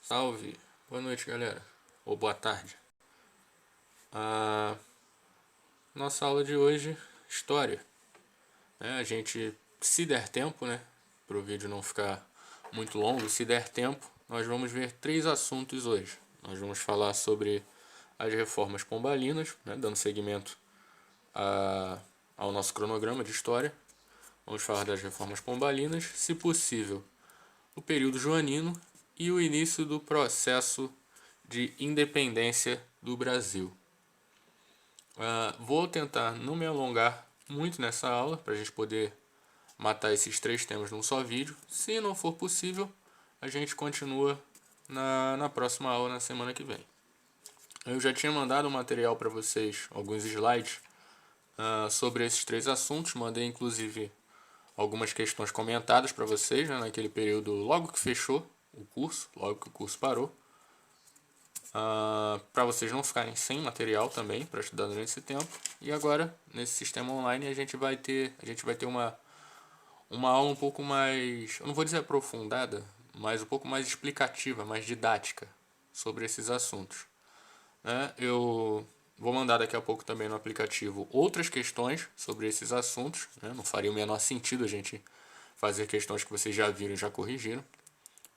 Salve, boa noite galera, ou boa tarde. A nossa aula de hoje, história. A gente, se der tempo, para o vídeo não ficar muito longo, se der tempo, nós vamos ver 3 assuntos hoje. Nós vamos falar sobre as reformas pombalinas, dando seguimento ao nosso cronograma de história. Vamos falar das reformas pombalinas, se possível, o período joanino e o início do processo de independência do Brasil. Vou tentar não me alongar muito nessa aula para a gente poder matar esses 3 temas num só vídeo. Se não for possível, a gente continua na próxima aula, na semana que vem. Eu já tinha mandado um material para vocês, alguns slides sobre esses 3 assuntos. Mandei inclusive algumas questões comentadas para vocês, naquele período logo que fechou o curso, logo que o curso parou. Para vocês não ficarem sem material também para estudar durante esse tempo. E agora, nesse sistema online, a gente vai ter uma aula um pouco mais, eu não vou dizer aprofundada, mas um pouco mais explicativa, mais didática sobre esses assuntos. Eu vou mandar daqui a pouco também no aplicativo outras questões sobre esses assuntos. Não faria o menor sentido a gente fazer questões que vocês já viram e já corrigiram.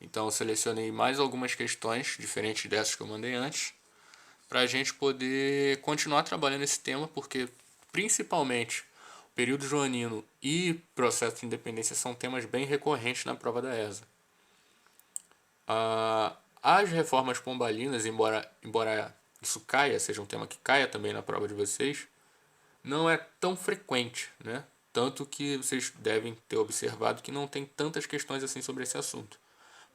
Então eu selecionei mais algumas questões diferentes dessas que eu mandei antes, para a gente poder continuar trabalhando esse tema, porque principalmente o período joanino e processo de independência são temas bem recorrentes na prova da ESA. As reformas pombalinas, embora isso caia, seja um tema que caia também na prova de vocês, não é tão frequente, Tanto que vocês devem ter observado que não tem tantas questões assim sobre esse assunto.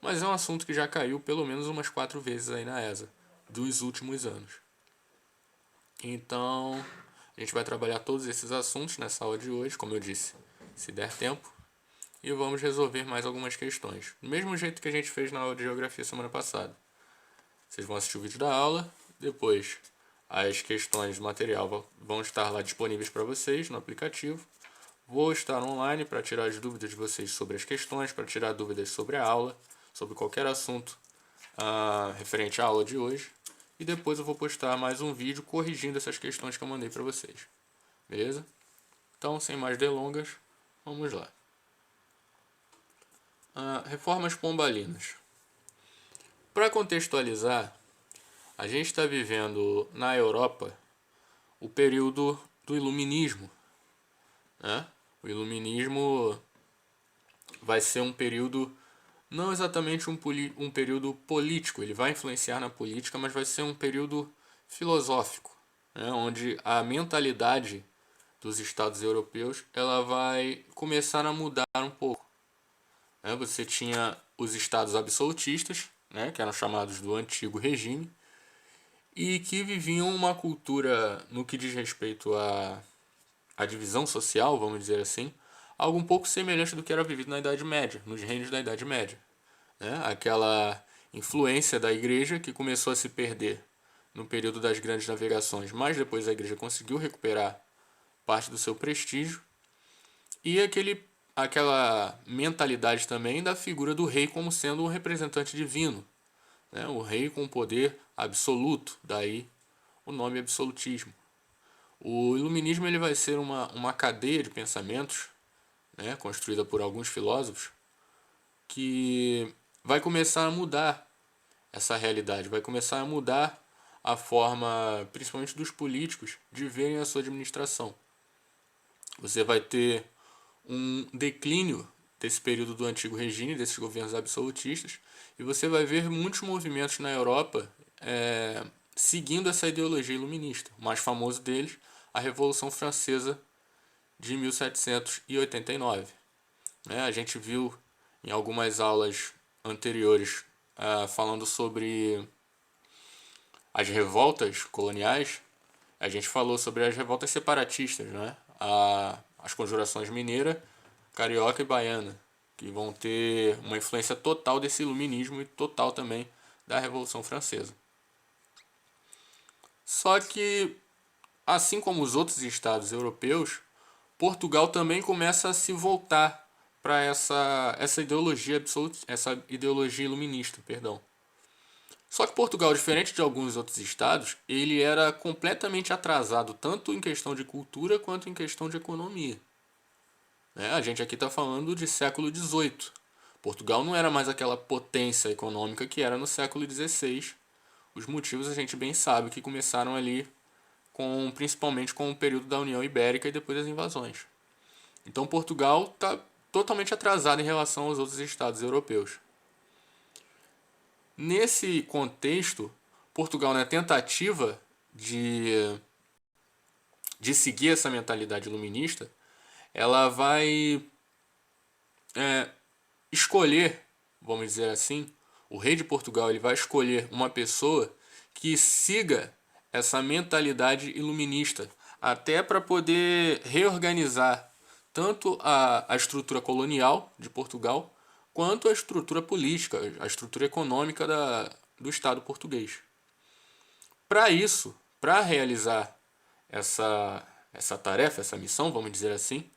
Mas é um assunto que já caiu pelo menos umas 4 vezes aí na ESA, dos últimos anos. Então, a gente vai trabalhar todos esses assuntos nessa aula de hoje, como eu disse, se der tempo. E vamos resolver mais algumas questões. Do mesmo jeito que a gente fez na aula de geografia semana passada. Vocês vão assistir o vídeo da aula, depois as questões do material vão estar lá disponíveis para vocês no aplicativo. Vou estar online para tirar as dúvidas de vocês sobre as questões, para tirar dúvidas sobre a aula, sobre qualquer assunto referente à aula de hoje. E depois eu vou postar mais um vídeo corrigindo essas questões que eu mandei para vocês. Beleza? Então, sem mais delongas, vamos lá. Reformas pombalinas. Para contextualizar, a gente está vivendo na Europa o período do Iluminismo. O Iluminismo vai ser um período, não exatamente um período político, ele vai influenciar na política, mas vai ser um período filosófico, onde a mentalidade dos estados europeus ela vai começar a mudar um pouco. Você tinha os estados absolutistas, que eram chamados do Antigo Regime, e que viviam uma cultura, no que diz respeito à divisão social, vamos dizer assim, algo um pouco semelhante do que era vivido na Idade Média, nos reinos da Idade Média. Aquela influência da igreja que começou a se perder no período das grandes navegações, mas depois a igreja conseguiu recuperar parte do seu prestígio, e aquela mentalidade também da figura do rei como sendo um representante divino, o rei com poder absoluto, daí o nome absolutismo. O iluminismo ele vai ser uma cadeia de pensamentos, construída por alguns filósofos, que vai começar a mudar essa realidade, vai começar a mudar a forma, principalmente dos políticos, de verem a sua administração. Você vai ter um declínio desse período do Antigo Regime, desses governos absolutistas, e você vai ver muitos movimentos na Europa seguindo essa ideologia iluminista. O mais famoso deles, a Revolução Francesa de 1789. A gente viu em algumas aulas anteriores falando sobre as revoltas coloniais. A gente falou sobre as revoltas separatistas, as conjurações mineira, carioca e baiana, que vão ter uma influência total desse iluminismo e total também da Revolução Francesa. Só que, assim como os outros estados europeus, Portugal também começa a se voltar para essa ideologia absoluta, essa ideologia iluminista, perdão. Só que Portugal, diferente de alguns outros estados, ele era completamente atrasado tanto em questão de cultura quanto em questão de economia. A gente aqui está falando de século XVIII. Portugal não era mais aquela potência econômica que era no século XVI. Os motivos a gente bem sabe que começaram ali principalmente com o período da União Ibérica e depois das invasões. Então Portugal está totalmente atrasado em relação aos outros estados europeus. Nesse contexto, Portugal, na tentativa de seguir essa mentalidade iluminista, ela vai escolher, vamos dizer assim, o rei de Portugal ele vai escolher uma pessoa que siga essa mentalidade iluminista, até para poder reorganizar tanto a estrutura colonial de Portugal, quanto a estrutura política, a estrutura econômica do Estado português. Para isso, para realizar essa tarefa, essa missão, vamos dizer assim,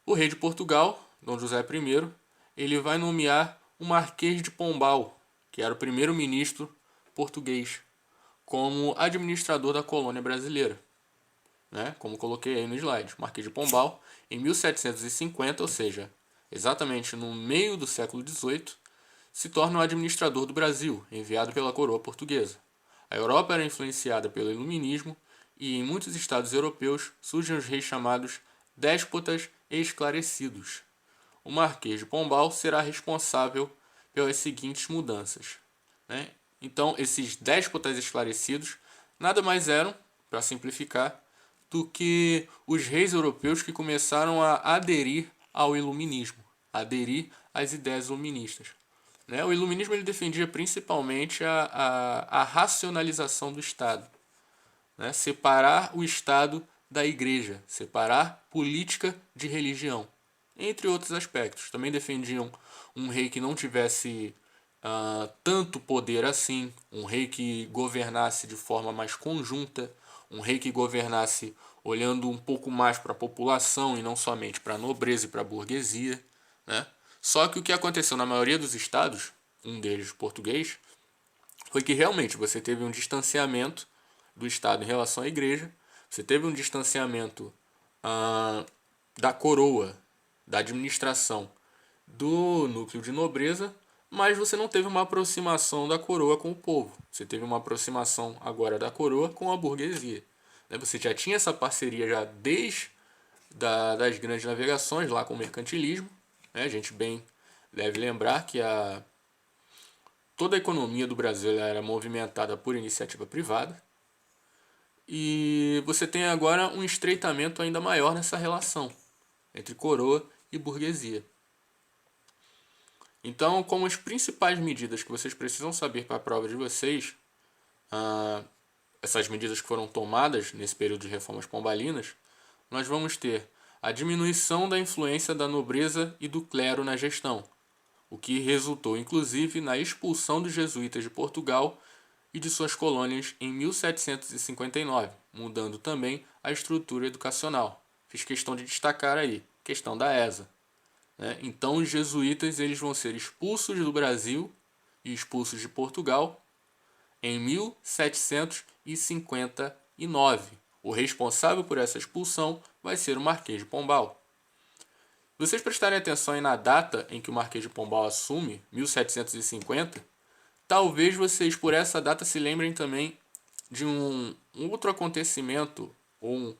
o rei de Portugal, Dom José I, ele vai nomear o Marquês de Pombal, que era o primeiro-ministro português, como administrador da colônia brasileira. Como coloquei aí no slide, Marquês de Pombal, em 1750, ou seja, exatamente no meio do século XVIII, se torna o administrador do Brasil, enviado pela coroa portuguesa. A Europa era influenciada pelo iluminismo e em muitos estados europeus surgem os reis chamados déspotas esclarecidos. O Marquês de Pombal será responsável pelas seguintes mudanças. Então, esses déspotas esclarecidos nada mais eram, para simplificar, do que os reis europeus que começaram a aderir ao iluminismo, aderir às ideias iluministas. O iluminismo ele defendia principalmente a racionalização do Estado, separar o Estado da igreja, separar política de religião, entre outros aspectos. Também defendiam um rei que não tivesse tanto poder assim, um rei que governasse de forma mais conjunta, um rei que governasse olhando um pouco mais para a população e não somente para a nobreza e para a burguesia. Só que o que aconteceu na maioria dos estados, um deles português, foi que realmente você teve um distanciamento do Estado em relação à igreja, você teve um distanciamento da coroa, da administração, do núcleo de nobreza, mas você não teve uma aproximação da coroa com o povo. Você teve uma aproximação agora da coroa com a burguesia. Você já tinha essa parceria já desde das grandes navegações lá com o mercantilismo. A gente bem deve lembrar que toda a economia do Brasil era movimentada por iniciativa privada. E você tem agora um estreitamento ainda maior nessa relação entre coroa e burguesia. Então, como as principais medidas que vocês precisam saber para a prova de vocês, essas medidas que foram tomadas nesse período de reformas pombalinas, nós vamos ter a diminuição da influência da nobreza e do clero na gestão, o que resultou inclusive na expulsão dos jesuítas de Portugal e de suas colônias em 1759, mudando também a estrutura educacional. Fiz questão de destacar aí, questão da ESA. Então os jesuítas eles vão ser expulsos do Brasil e expulsos de Portugal em 1759. O responsável por essa expulsão vai ser o Marquês de Pombal. Se vocês prestarem atenção aí na data em que o Marquês de Pombal assume, 1750, talvez vocês por essa data se lembrem também de um outro acontecimento ou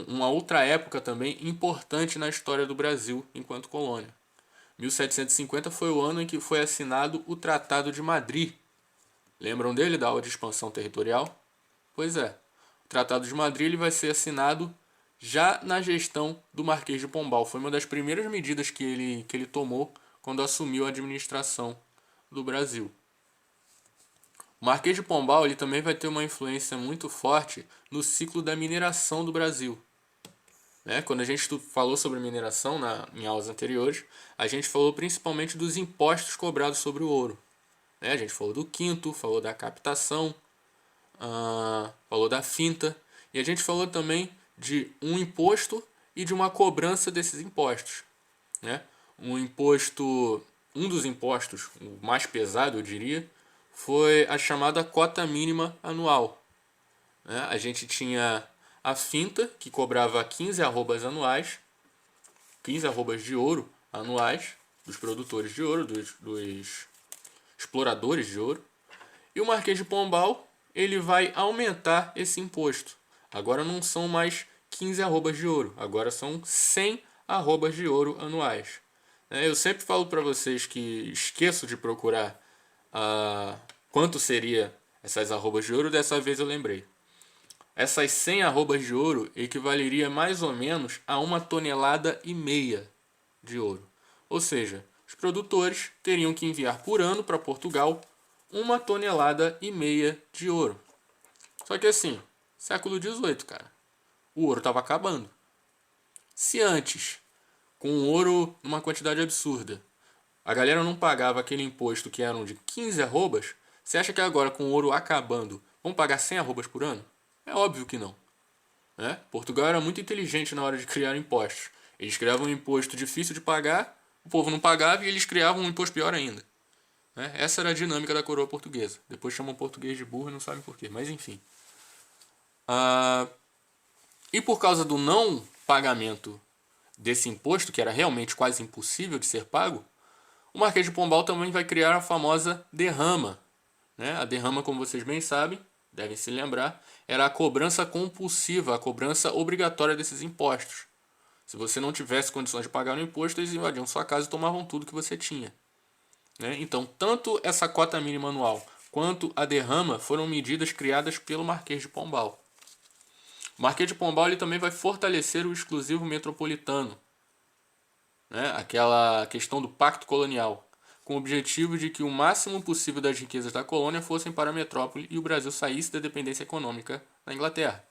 uma outra época também importante na história do Brasil enquanto colônia. 1750 foi o ano em que foi assinado o Tratado de Madrid. Lembram dele, da aula de expansão territorial? Pois é, o Tratado de Madrid ele vai ser assinado já na gestão do Marquês de Pombal. Foi uma das primeiras medidas que ele tomou quando assumiu a administração do Brasil. O Marquês de Pombal ele também vai ter uma influência muito forte no ciclo da mineração do Brasil. Quando a gente falou sobre mineração em aulas anteriores, a gente falou principalmente dos impostos cobrados sobre o ouro. A gente falou do quinto, falou da captação, falou da finta, e a gente falou também de um imposto e de uma cobrança desses impostos. Um dos impostos, o mais pesado eu diria, foi a chamada cota mínima anual. A gente tinha a finta, que cobrava 15 arrobas anuais, 15 arrobas de ouro anuais, dos produtores de ouro, dos exploradores de ouro. E o Marquês de Pombal, ele vai aumentar esse imposto. Agora não são mais 15 arrobas de ouro, agora são 100 arrobas de ouro anuais. Eu sempre falo para vocês que esqueço de procurar quanto seria essas arrobas de ouro, dessa vez eu lembrei. Essas 100 arrobas de ouro equivaleria mais ou menos a 1,5 tonelada de ouro. Ou seja, os produtores teriam que enviar por ano para Portugal 1,5 tonelada de ouro. Só que assim, século XVIII, cara, o ouro estava acabando. Se antes, com ouro numa quantidade absurda, a galera não pagava aquele imposto que eram de 15 arrobas, você acha que agora, com o ouro acabando, vão pagar 100 arrobas por ano? É óbvio que não. Portugal era muito inteligente na hora de criar impostos. Eles criavam um imposto difícil de pagar, o povo não pagava e eles criavam um imposto pior ainda. Essa era a dinâmica da coroa portuguesa. Depois chamam o português de burro e não sabem porquê, mas enfim. E por causa do não pagamento desse imposto, que era realmente quase impossível de ser pago, o Marquês de Pombal também vai criar a famosa derrama. A derrama, como vocês bem sabem, devem se lembrar, era a cobrança compulsiva, a cobrança obrigatória desses impostos. Se você não tivesse condições de pagar o imposto, eles invadiam sua casa e tomavam tudo que você tinha. Então, tanto essa cota mínima anual quanto a derrama foram medidas criadas pelo Marquês de Pombal. O Marquês de Pombal ele também vai fortalecer o exclusivo metropolitano, aquela questão do pacto colonial, com o objetivo de que o máximo possível das riquezas da colônia fossem para a metrópole e o Brasil saísse da dependência econômica da Inglaterra.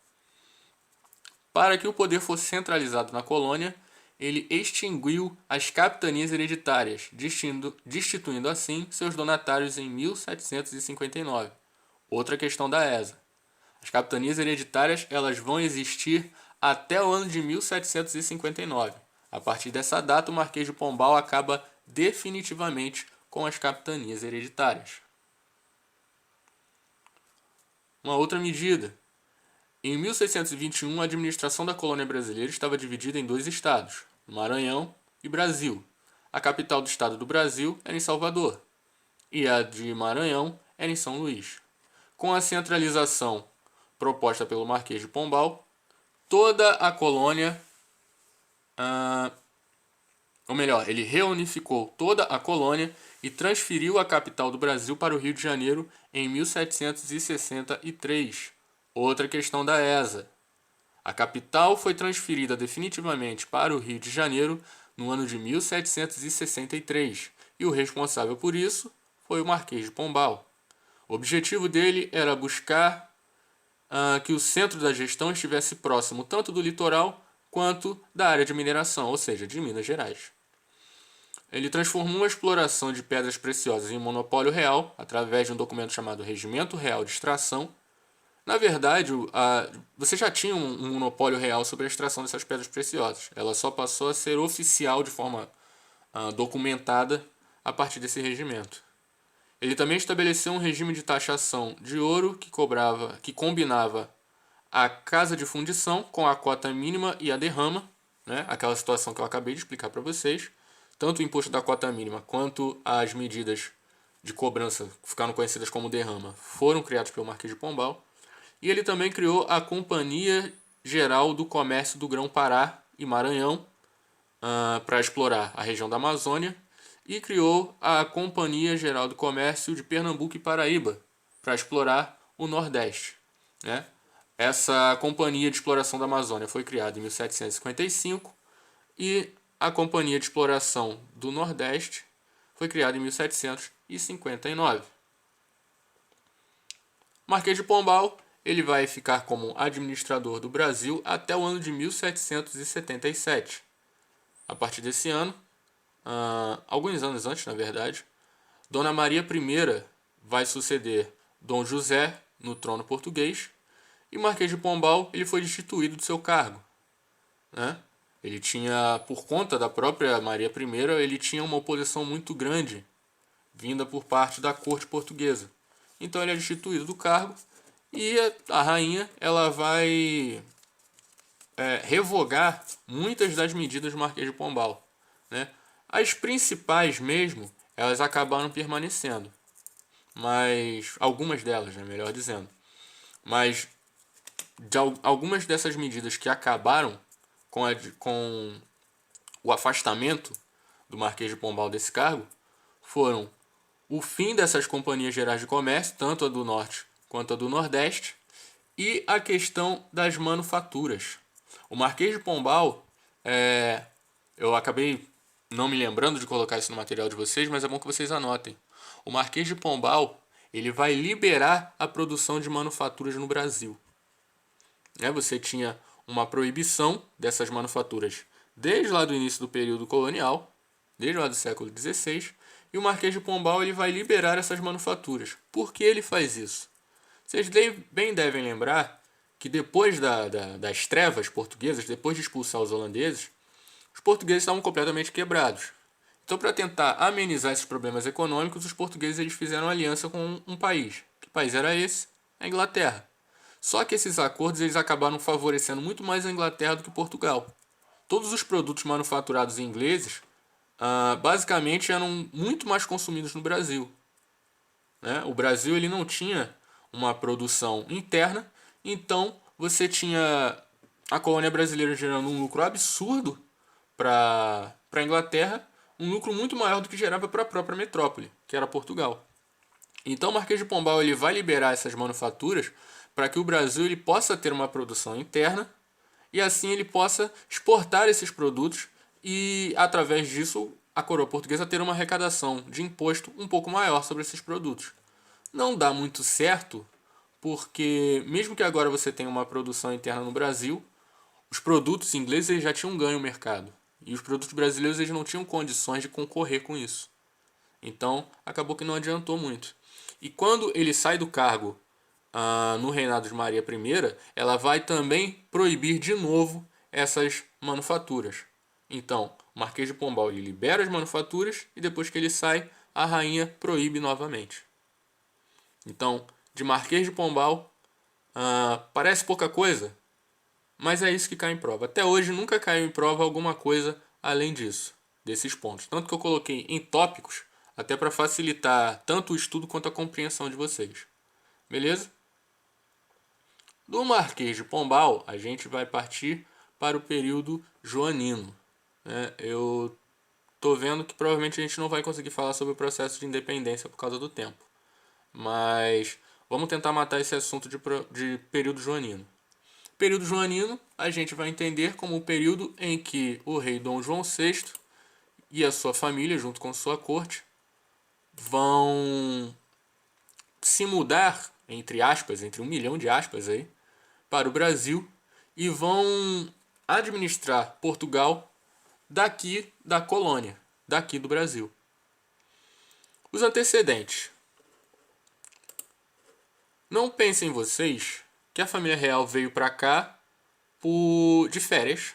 Para que o poder fosse centralizado na colônia, ele extinguiu as capitanias hereditárias, destituindo assim seus donatários em 1759. Outra questão da ESA. As capitanias hereditárias elas vão existir até o ano de 1759. A partir dessa data, o Marquês de Pombal acaba definitivamente com as capitanias hereditárias. Uma outra medida. Em 1621, a administração da colônia brasileira estava dividida em 2 estados, Maranhão e Brasil. A capital do estado do Brasil era em Salvador e a de Maranhão era em São Luís. Com a centralização proposta pelo Marquês de Pombal, toda a colônia, ou melhor, ele reunificou toda a colônia e transferiu a capital do Brasil para o Rio de Janeiro em 1763. Outra questão da ESA. A capital foi transferida definitivamente para o Rio de Janeiro no ano de 1763 e o responsável por isso foi o Marquês de Pombal. O objetivo dele era buscar que o centro da gestão estivesse próximo tanto do litoral quanto da área de mineração, ou seja, de Minas Gerais. Ele transformou a exploração de pedras preciosas em monopólio real através de um documento chamado Regimento Real de Extração. Na verdade, você já tinha um monopólio real sobre a extração dessas pedras preciosas. Ela só passou a ser oficial de forma documentada a partir desse regimento. Ele também estabeleceu um regime de taxação de ouro que combinava a casa de fundição com a cota mínima e a derrama, aquela situação que eu acabei de explicar para vocês. Tanto o imposto da cota mínima quanto as medidas de cobrança, que ficaram conhecidas como derrama, foram criados pelo Marquês de Pombal. E ele também criou a Companhia Geral do Comércio do Grão-Pará e Maranhão para explorar a região da Amazônia e criou a Companhia Geral do Comércio de Pernambuco e Paraíba para explorar o Nordeste. Essa Companhia de Exploração da Amazônia foi criada em 1755 e a Companhia de Exploração do Nordeste foi criada em 1759. Marquês de Pombal ele vai ficar como administrador do Brasil até o ano de 1777. A partir desse ano, alguns anos antes, na verdade, Dona Maria I vai suceder Dom José no trono português e Marquês de Pombal ele foi destituído do seu cargo. Ele tinha, por conta da própria Maria I, ele tinha uma oposição muito grande vinda por parte da corte portuguesa. Então ele é destituído do cargo e a rainha ela vai revogar muitas das medidas do Marquês de Pombal, né? As principais mesmo, elas acabaram permanecendo, mas algumas delas, né, melhor dizendo. Mas de algumas dessas medidas que acabaram com o afastamento do Marquês de Pombal desse cargo foram o fim dessas companhias gerais de comércio, tanto a do Norte quanto a do Nordeste, e a questão das manufaturas. O Marquês de Pombal, eu acabei não me lembrando de colocar isso no material de vocês, mas é bom que vocês anotem. O Marquês de Pombal ele vai liberar a produção de manufaturas no Brasil. Você tinha uma proibição dessas manufaturas desde lá do início do período colonial, desde lá do século XVI, e o Marquês de Pombal ele vai liberar essas manufaturas. Por que ele faz isso? Vocês bem devem lembrar que depois das trevas portuguesas, depois de expulsar os holandeses, os portugueses estavam completamente quebrados. Então, para tentar amenizar esses problemas econômicos, os portugueses eles fizeram aliança com um país. Que país era esse? A Inglaterra. Só que esses acordos eles acabaram favorecendo muito mais a Inglaterra do que Portugal. Todos os produtos manufaturados ingleses basicamente eram muito mais consumidos no Brasil. O Brasil ele não tinha uma produção interna, então você tinha a colônia brasileira gerando um lucro absurdo para a Inglaterra, um lucro muito maior do que gerava para a própria metrópole, que era Portugal. Então o Marquês de Pombal ele vai liberar essas manufaturas para que o Brasil ele possa ter uma produção interna e assim ele possa exportar esses produtos e através disso a coroa portuguesa ter uma arrecadação de imposto um pouco maior sobre esses produtos. Não dá muito certo porque mesmo que agora você tenha uma produção interna no Brasil, os produtos ingleses eles já tinham ganho o mercado e os produtos brasileiros eles não tinham condições de concorrer com isso. Então acabou que não adiantou muito. E quando ele sai do cargo no reinado de Maria I, ela vai também proibir de novo essas manufaturas. Então, o Marquês de Pombal ele libera as manufaturas e depois que ele sai, a rainha proíbe novamente. Então, de Marquês de Pombal, parece pouca coisa, mas é isso que cai em prova. Até hoje nunca caiu em prova alguma coisa além disso, desses pontos. Tanto que eu coloquei em tópicos, até para facilitar tanto o estudo quanto a compreensão de vocês. Beleza? Do Marquês de Pombal, a gente vai partir para o período joanino. Eu estou vendo que provavelmente a gente não vai conseguir falar sobre o processo de independência por causa do tempo. Mas vamos tentar matar esse assunto de período joanino. Período joanino a gente vai entender como o período em que o rei Dom João VI e a sua família, junto com sua corte, vão se mudar, entre aspas, entre 1 milhão de aspas aí, para o Brasil e vão administrar Portugal daqui da colônia, daqui do Brasil. Os antecedentes. Não pensem vocês que a família real veio para cá de férias,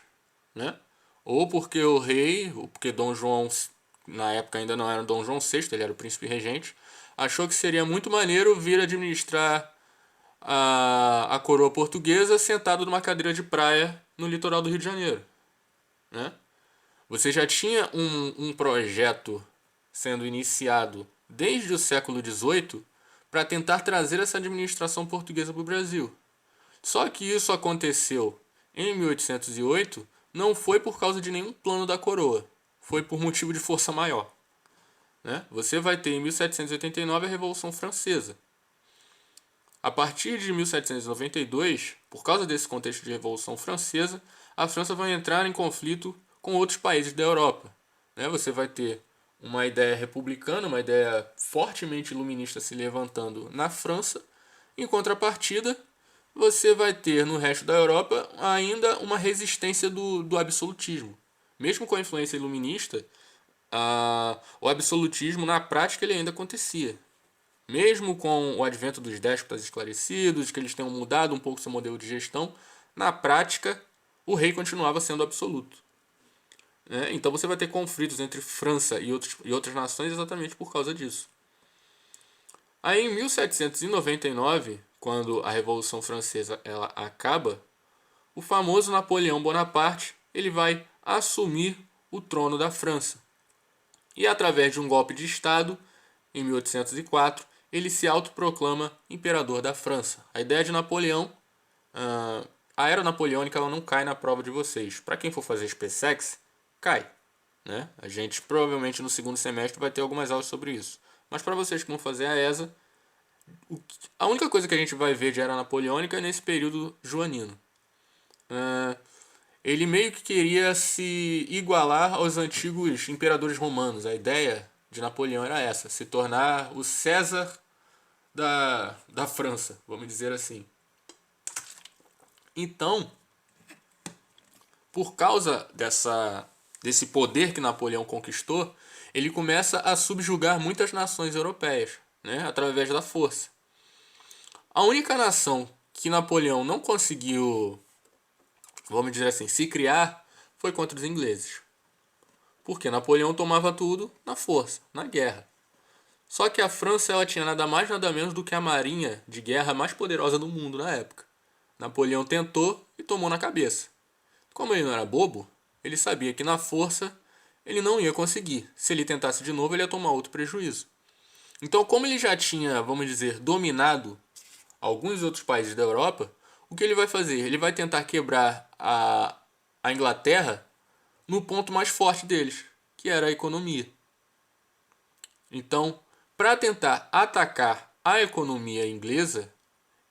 Ou porque o rei, ou porque Dom João, na época ainda não era Dom João VI, ele era o príncipe regente, achou que seria muito maneiro vir administrar a coroa portuguesa sentado numa cadeira de praia no litoral do Rio de Janeiro. Você já tinha um projeto sendo iniciado desde o século XVIII para tentar trazer essa administração portuguesa para o Brasil. Só que isso aconteceu em 1808, não foi por causa de nenhum plano da coroa, foi por motivo de força maior. Você vai ter em 1789 a Revolução Francesa. A partir de 1792, por causa desse contexto de Revolução Francesa, a França vai entrar em conflito com outros países da Europa. Você vai ter uma ideia republicana, uma ideia fortemente iluminista se levantando na França. Em contrapartida, você vai ter no resto da Europa ainda uma resistência do absolutismo. Mesmo com a influência iluminista, o absolutismo na prática ele ainda acontecia. Mesmo com o advento dos déspotas esclarecidos, que eles tenham mudado um pouco seu modelo de gestão, na prática o rei continuava sendo absoluto. Então você vai ter conflitos entre França e outras nações exatamente por causa disso. Aí em 1799, quando a Revolução Francesa ela acaba, o famoso Napoleão Bonaparte ele vai assumir o trono da França. E através de um golpe de Estado, em 1804, ele se autoproclama imperador da França. A ideia de Napoleão, a era napoleônica ela não cai na prova de vocês. Para quem for fazer SpaceX, cai. Né? A gente provavelmente no segundo semestre vai ter algumas aulas sobre isso. Mas para vocês que vão fazer a ESA, a única coisa que a gente vai ver de era napoleônica é nesse período joanino. Ele meio que queria se igualar aos antigos imperadores romanos. A ideia de Napoleão era essa, se tornar o César da França, vamos dizer assim. Então, por causa desse poder que Napoleão conquistou, ele começa a subjugar muitas nações europeias, né, através da força. A única nação que Napoleão não conseguiu, vamos dizer assim, se criar, foi contra os ingleses. Porque Napoleão tomava tudo na força, na guerra. Só que a França ela tinha nada mais nada menos do que a marinha de guerra mais poderosa do mundo na época. Napoleão tentou e tomou na cabeça. Como ele não era bobo, ele sabia que na força ele não ia conseguir. Se ele tentasse de novo, ele ia tomar outro prejuízo. Então, como ele já tinha, vamos dizer, dominado alguns outros países da Europa, o que ele vai fazer? Ele vai tentar quebrar a Inglaterra no ponto mais forte deles, que era a economia. Então, para tentar atacar a economia inglesa,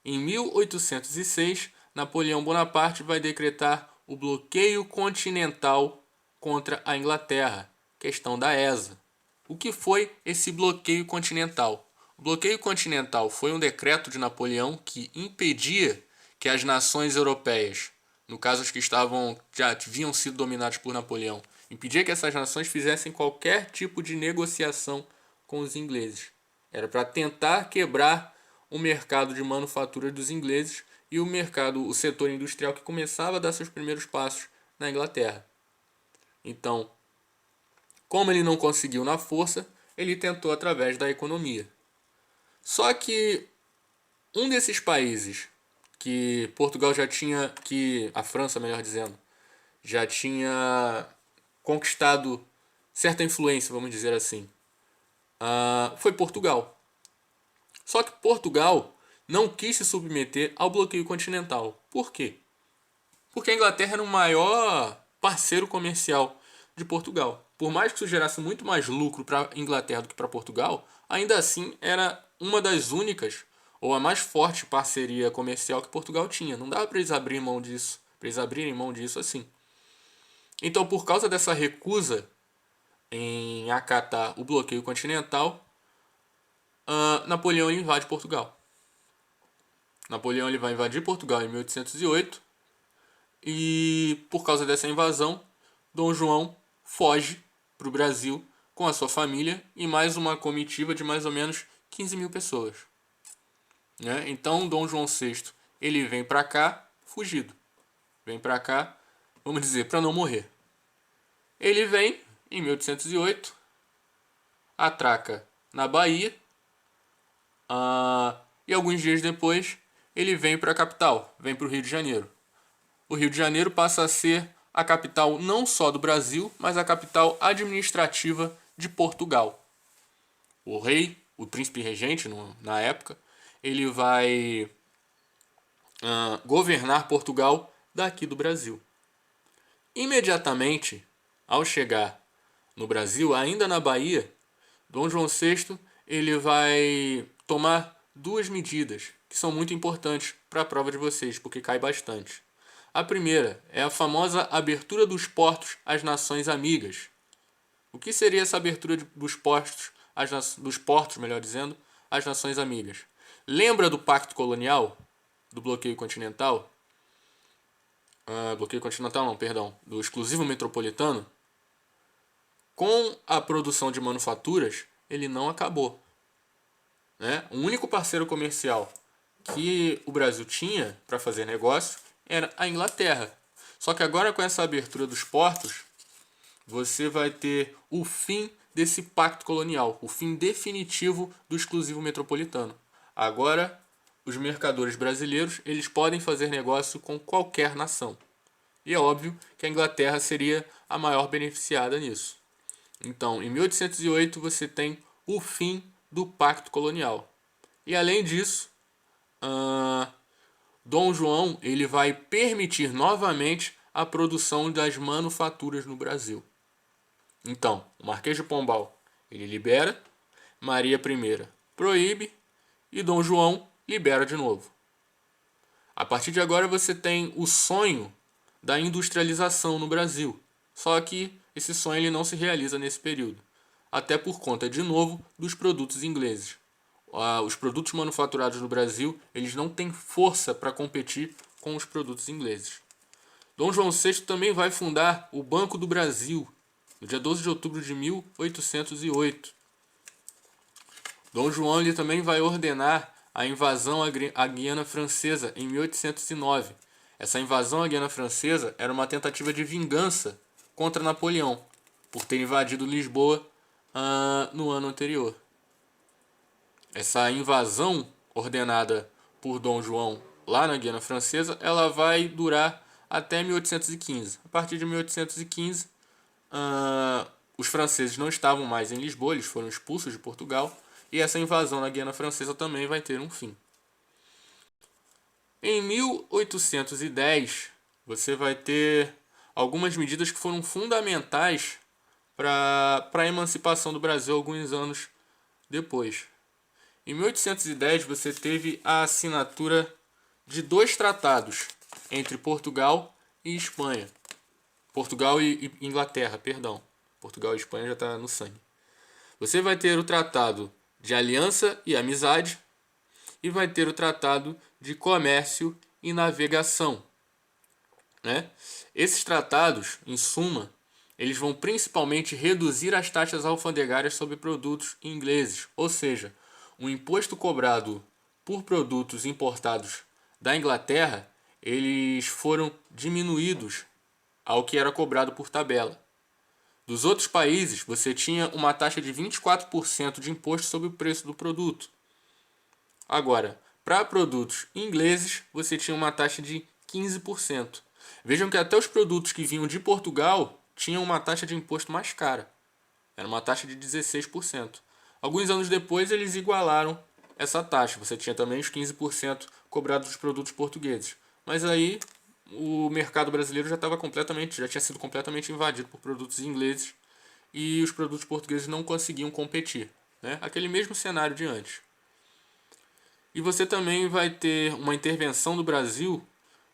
em 1806, Napoleão Bonaparte vai decretar o bloqueio continental contra a Inglaterra, questão da ESA. O que foi esse bloqueio continental? O bloqueio continental foi um decreto de Napoleão que impedia que as nações europeias, no caso as que já haviam sido dominadas por Napoleão, impedia que essas nações fizessem qualquer tipo de negociação com os ingleses. Era para tentar quebrar o mercado de manufatura dos ingleses e o setor industrial que começava a dar seus primeiros passos na Inglaterra. Então, como ele não conseguiu na força, ele tentou através da economia. Só que um desses países que Portugal já tinha, que a França, melhor dizendo, já tinha conquistado certa influência, vamos dizer assim, foi Portugal. Só que Portugal não quis se submeter ao bloqueio continental. Por quê? Porque a Inglaterra era o maior parceiro comercial de Portugal. Por mais que isso gerasse muito mais lucro para a Inglaterra do que para Portugal, ainda assim era uma das únicas ou a mais forte parceria comercial que Portugal tinha. Não dava para eles abrirem mão disso assim. Então, por causa dessa recusa em acatar o bloqueio continental, Napoleão invade Portugal. Napoleão ele vai invadir Portugal em 1808 e por causa dessa invasão, Dom João foge para o Brasil com a sua família e mais uma comitiva de mais ou menos 15 mil pessoas. Né? Então Dom João VI ele vem para cá fugido. Vem para cá, vamos dizer, para não morrer. Ele vem em 1808, atraca na Bahia e alguns dias depois ele vem para a capital, vem para o Rio de Janeiro. O Rio de Janeiro passa a ser a capital não só do Brasil, mas a capital administrativa de Portugal. O rei, o príncipe regente na época, ele vai governar Portugal daqui do Brasil. Imediatamente, ao chegar no Brasil, ainda na Bahia, Dom João VI ele vai tomar duas medidas que são muito importantes para a prova de vocês, porque cai bastante. A primeira é a famosa abertura dos portos às nações amigas. O que seria essa abertura dos portos, melhor dizendo, às nações amigas? Lembra do Pacto Colonial, do bloqueio continental? Bloqueio continental não, perdão, do exclusivo metropolitano? Com a produção de manufaturas, ele não acabou. Né? O único parceiro comercial que o Brasil tinha para fazer negócio era a Inglaterra. Só que agora com essa abertura dos portos, você vai ter o fim desse pacto colonial, o fim definitivo do exclusivo metropolitano. Agora, os mercadores brasileiros eles podem fazer negócio com qualquer nação. E é óbvio que a Inglaterra seria a maior beneficiada nisso. Então, em 1808 você tem o fim do pacto colonial. E além disso, Dom João ele vai permitir novamente a produção das manufaturas no Brasil. Então, o Marquês de Pombal ele libera, Maria I proíbe e Dom João libera de novo. A partir de agora você tem o sonho da industrialização no Brasil. Só que esse sonho ele não se realiza nesse período, até por conta, de novo, dos produtos ingleses. Os produtos manufaturados no Brasil eles não têm força para competir com os produtos ingleses. Dom João VI também vai fundar o Banco do Brasil, no dia 12 de outubro de 1808. Dom João ele também vai ordenar a invasão à Guiana Francesa em 1809. Essa invasão à Guiana Francesa era uma tentativa de vingança contra Napoleão, por ter invadido Lisboa no ano anterior. Essa invasão ordenada por Dom João lá na Guiana Francesa, ela vai durar até 1815. A partir de 1815, os franceses não estavam mais em Lisboa, eles foram expulsos de Portugal, e essa invasão na Guiana Francesa também vai ter um fim. Em 1810, você vai ter algumas medidas que foram fundamentais para a emancipação do Brasil alguns anos depois. Em 1810, você teve a assinatura de 2 tratados entre Portugal e Espanha. Portugal e Inglaterra, perdão. Portugal e Espanha já está no sangue. Você vai ter o Tratado de Aliança e Amizade e vai ter o Tratado de Comércio e Navegação. Né? Esses tratados, em suma, eles vão principalmente reduzir as taxas alfandegárias sobre produtos ingleses, ou seja, o imposto cobrado por produtos importados da Inglaterra, eles foram diminuídos ao que era cobrado por tabela. Dos outros países, você tinha uma taxa de 24% de imposto sobre o preço do produto. Agora, para produtos ingleses, você tinha uma taxa de 15%. Vejam que até os produtos que vinham de Portugal tinham uma taxa de imposto mais cara. Era uma taxa de 16%. Alguns anos depois, eles igualaram essa taxa. Você tinha também os 15% cobrados dos produtos portugueses. Mas aí o mercado brasileiro já tinha sido completamente invadido por produtos ingleses e os produtos portugueses não conseguiam competir. Né? Aquele mesmo cenário de antes. E você também vai ter uma intervenção do Brasil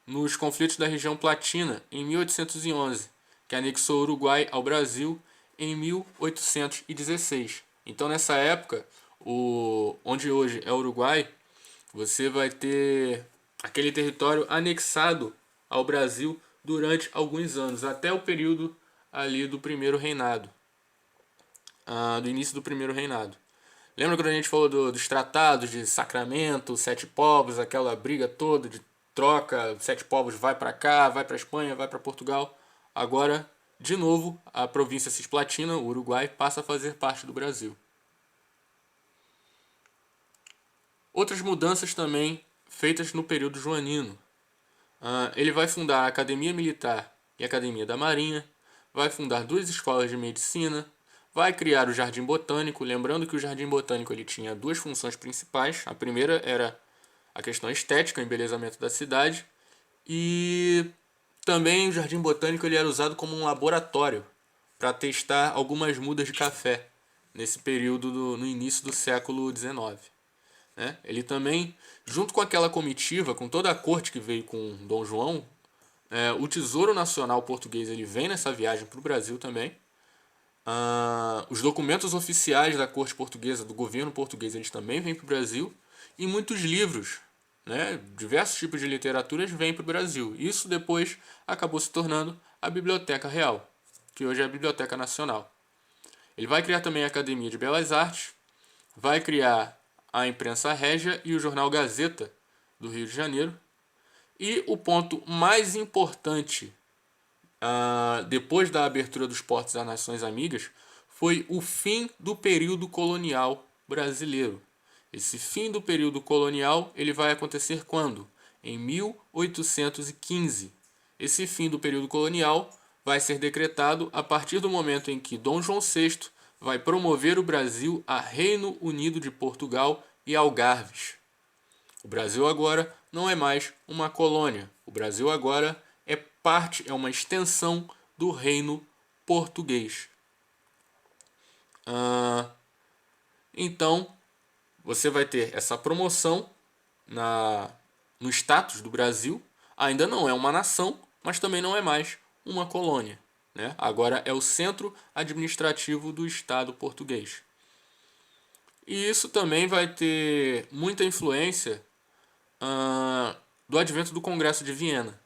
nos conflitos da região Platina em 1811, que anexou o Uruguai ao Brasil em 1816. Então, nessa época, onde hoje é o Uruguai, você vai ter aquele território anexado ao Brasil durante alguns anos, até o período ali do primeiro reinado, do início do primeiro reinado. Lembra quando a gente falou dos tratados de Sacramento, 7 povos, aquela briga toda de troca, 7 povos vai para cá, vai para Espanha, vai para Portugal. Agora, de novo, a província cisplatina, o Uruguai, passa a fazer parte do Brasil. Outras mudanças também feitas no período joanino. Ele vai fundar a Academia Militar e a Academia da Marinha, vai fundar 2 escolas de medicina, vai criar o Jardim Botânico, lembrando que o Jardim Botânico ele tinha 2 funções principais. A primeira era a questão estética, o embelezamento da cidade, e também o Jardim Botânico ele era usado como um laboratório para testar algumas mudas de café nesse período no início do século XIX. Né? Ele também, junto com aquela comitiva, com toda a corte que veio com Dom João, o Tesouro Nacional Português ele vem nessa viagem para o Brasil também. Os documentos oficiais da corte portuguesa, do governo português, eles também vêm para o Brasil. E muitos livros, né, diversos tipos de literaturas vêm para o Brasil. Isso depois acabou se tornando a Biblioteca Real, que hoje é a Biblioteca Nacional. Ele vai criar também a Academia de Belas Artes, vai criar a Imprensa Régia e o jornal Gazeta do Rio de Janeiro. E o ponto mais importante, depois da abertura dos portos às Nações Amigas, foi o fim do período colonial brasileiro. Esse fim do período colonial ele vai acontecer quando? Em 1815. Esse fim do período colonial vai ser decretado a partir do momento em que Dom João VI vai promover o Brasil a Reino Unido de Portugal e Algarves. O Brasil agora não é mais uma colônia. O Brasil agora é uma extensão do Reino Português. Então, você vai ter essa promoção no status do Brasil. Ainda não é uma nação, mas também não é mais uma colônia, né? Agora é o centro administrativo do Estado português. E isso também vai ter muita influência do advento do Congresso de Viena,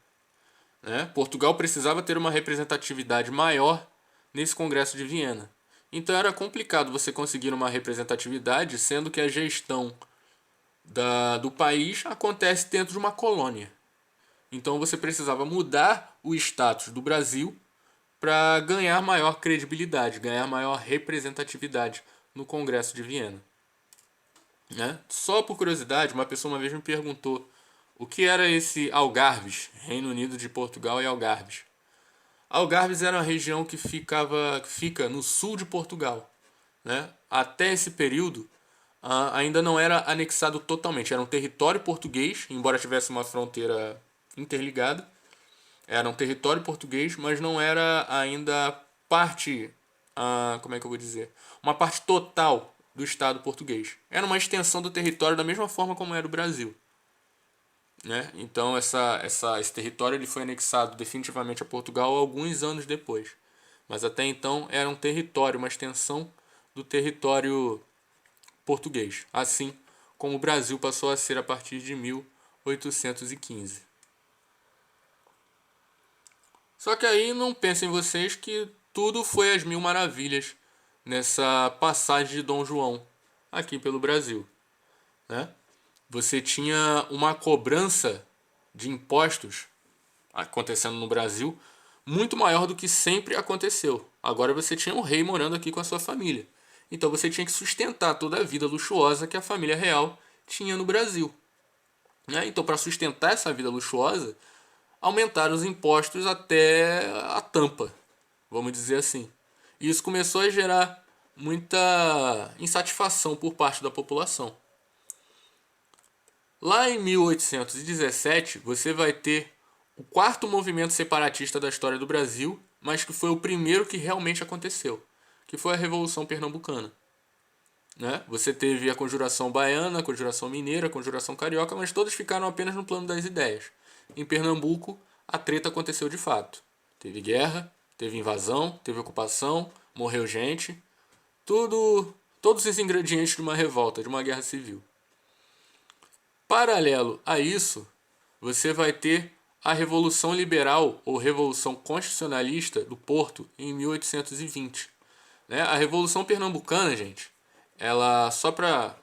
né? Portugal precisava ter uma representatividade maior nesse Congresso de Viena. Então era complicado você conseguir uma representatividade, sendo que a gestão do país acontece dentro de uma colônia. Então você precisava mudar o status do Brasil para ganhar maior credibilidade, ganhar maior representatividade no Congresso de Viena, né? Só por curiosidade, uma pessoa uma vez me perguntou o que era esse Algarves, Reino Unido de Portugal e Algarves. Algarves era uma região que fica no sul de Portugal, né? Até esse período ainda não era anexado totalmente, era um território português, embora tivesse uma fronteira interligada. Era um território português, mas não era ainda parte, como é que eu vou dizer? Uma parte total do Estado português. Era uma extensão do território da mesma forma como era o Brasil, né? Então esse território ele foi anexado definitivamente a Portugal alguns anos depois. Mas até então era um território, uma extensão do território português. Assim como o Brasil passou a ser a partir de 1815. Só que aí não pensem vocês que tudo foi às mil maravilhas nessa passagem de Dom João aqui pelo Brasil, né? Você tinha uma cobrança de impostos acontecendo no Brasil muito maior do que sempre aconteceu. Agora você tinha um rei morando aqui com a sua família. Então você tinha que sustentar toda a vida luxuosa que a família real tinha no Brasil, né? Então, para sustentar essa vida luxuosa, aumentaram os impostos até a tampa, vamos dizer assim. E isso começou a gerar muita insatisfação por parte da população. Lá em 1817, você vai ter o quarto movimento separatista da história do Brasil, mas que foi o primeiro que realmente aconteceu, que foi a Revolução Pernambucana, né? Você teve a Conjuração Baiana, a Conjuração Mineira, a Conjuração Carioca, mas todas ficaram apenas no plano das ideias. Em Pernambuco, a treta aconteceu de fato. Teve guerra, teve invasão, teve ocupação, morreu gente. Todos os ingredientes de uma revolta, de uma guerra civil. Paralelo a isso, você vai ter a Revolução Liberal ou Revolução Constitucionalista do Porto em 1820. Né? A Revolução Pernambucana, gente, ela só para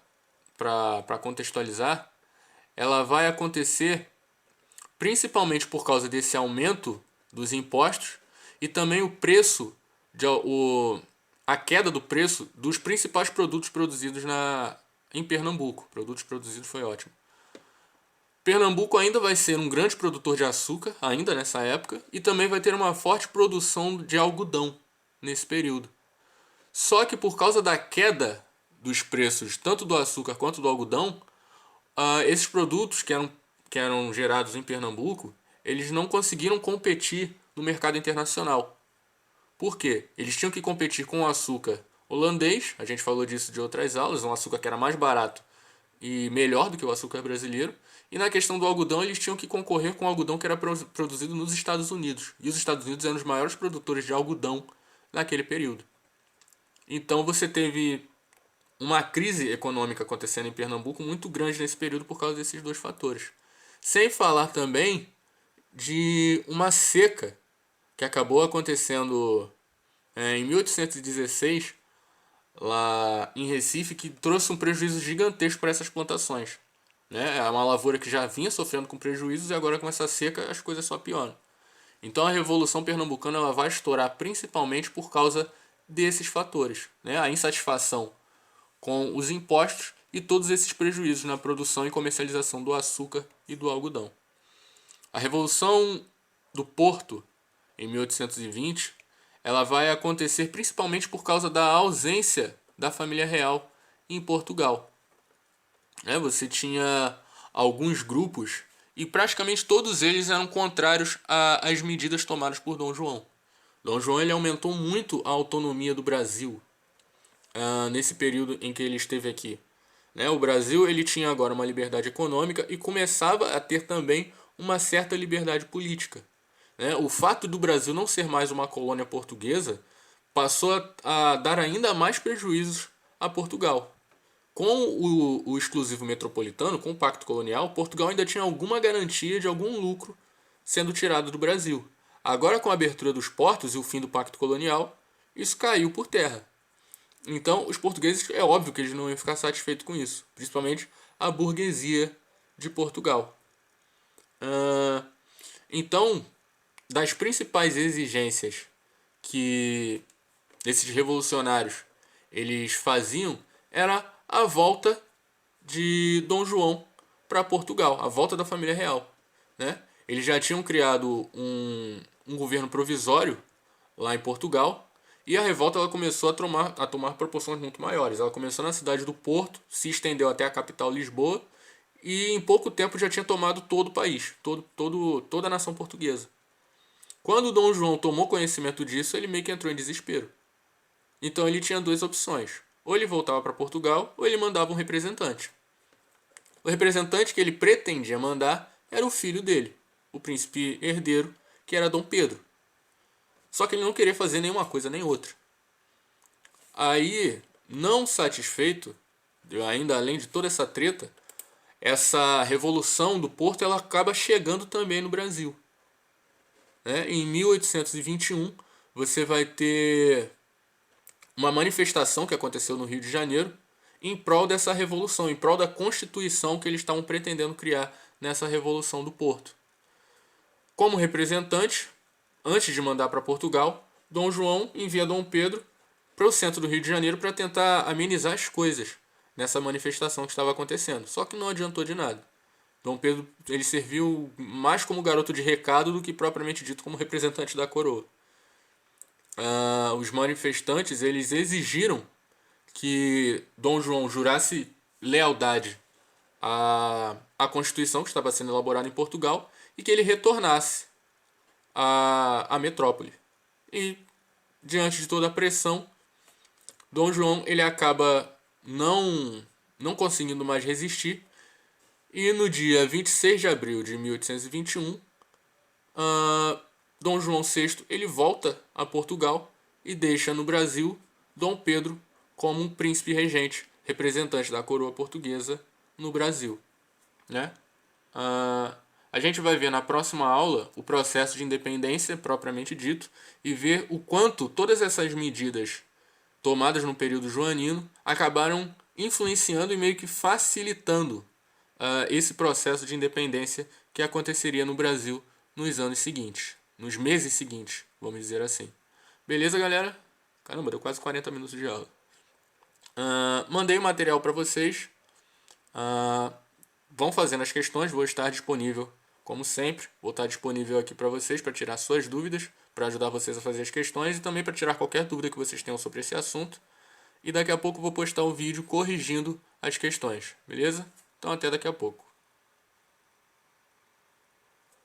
contextualizar, ela vai acontecer principalmente por causa desse aumento dos impostos e também a queda do preço dos principais produtos produzidos em Pernambuco. Produtos produzidos foi ótimo. Pernambuco ainda vai ser um grande produtor de açúcar, ainda nessa época, e também vai ter uma forte produção de algodão nesse período. Só que por causa da queda dos preços tanto do açúcar quanto do algodão, esses produtos que eram gerados em Pernambuco, eles não conseguiram competir no mercado internacional. Por quê? Eles tinham que competir com o açúcar holandês, a gente falou disso de outras aulas, um açúcar que era mais barato e melhor do que o açúcar brasileiro. E na questão do algodão, eles tinham que concorrer com o algodão que era produzido nos Estados Unidos. E os Estados Unidos eram os maiores produtores de algodão naquele período. Então você teve uma crise econômica acontecendo em Pernambuco muito grande nesse período por causa desses dois fatores. Sem falar também de uma seca que acabou acontecendo em 1816 lá em Recife, que trouxe um prejuízo gigantesco para essas plantações, né? É uma lavoura que já vinha sofrendo com prejuízos e agora com essa seca as coisas só pioram. Então a Revolução Pernambucana ela vai estourar principalmente por causa desses fatores, né? A insatisfação com os impostos e todos esses prejuízos na produção e comercialização do açúcar e do algodão. A Revolução do Porto, em 1820, ela vai acontecer principalmente por causa da ausência da família real em Portugal. Você tinha alguns grupos e praticamente todos eles eram contrários às medidas tomadas por Dom João. Dom João ele aumentou muito a autonomia do Brasil nesse período em que ele esteve aqui. O Brasil ele tinha agora uma liberdade econômica e começava a ter também uma certa liberdade política. O fato do Brasil não ser mais uma colônia portuguesa passou a dar ainda mais prejuízos a Portugal. Com o exclusivo metropolitano, com o Pacto Colonial, Portugal ainda tinha alguma garantia de algum lucro sendo tirado do Brasil. Agora, com a abertura dos portos e o fim do Pacto Colonial, isso caiu por terra. Então, os portugueses, é óbvio que eles não iam ficar satisfeitos com isso, principalmente a burguesia de Portugal. Então, das principais exigências que esses revolucionários eles faziam era a volta de Dom João para Portugal, a volta da família real. Eles já tinham criado um governo provisório lá em Portugal e a revolta ela começou a tomar proporções muito maiores. Ela começou na cidade do Porto, se estendeu até a capital Lisboa e em pouco tempo já tinha tomado todo o país, toda a nação portuguesa. Quando Dom João tomou conhecimento disso, ele meio que entrou em desespero. Então ele tinha duas opções. Ou ele voltava para Portugal, ou ele mandava um representante. O representante que ele pretendia mandar era o filho dele, o príncipe herdeiro, que era Dom Pedro. Só que ele não queria fazer nenhuma coisa nem outra. Aí, não satisfeito, ainda além de toda essa treta, essa revolução do Porto ela acaba chegando também no Brasil. Em 1821, você vai ter uma manifestação que aconteceu no Rio de Janeiro em prol dessa revolução, em prol da Constituição que eles estavam pretendendo criar nessa Revolução do Porto. Como representante, antes de mandar para Portugal, Dom João envia Dom Pedro para o centro do Rio de Janeiro para tentar amenizar as coisas nessa manifestação que estava acontecendo. Só que não adiantou de nada. Dom Pedro ele serviu mais como garoto de recado do que propriamente dito como representante da coroa. Os manifestantes eles exigiram que Dom João jurasse lealdade à Constituição que estava sendo elaborada em Portugal e que ele retornasse à metrópole. E, diante de toda a pressão, Dom João ele acaba não conseguindo mais resistir. E no dia 26 de abril de 1821, Dom João VI ele volta a Portugal e deixa no Brasil Dom Pedro como um príncipe regente, representante da coroa portuguesa no Brasil. A gente vai ver na próxima aula o processo de independência propriamente dito e ver o quanto todas essas medidas tomadas no período joanino acabaram influenciando e meio que facilitando esse processo de independência que aconteceria no Brasil nos anos seguintes, nos meses seguintes, vamos dizer assim. Beleza, galera? Caramba, deu quase 40 minutos de aula. Mandei o material para vocês. Vão fazendo as questões, vou estar disponível, como sempre. Vou estar disponível aqui para vocês, para tirar suas dúvidas, para ajudar vocês a fazer as questões e também para tirar qualquer dúvida que vocês tenham sobre esse assunto. E daqui a pouco eu vou postar um vídeo corrigindo as questões, beleza? Então até daqui a pouco.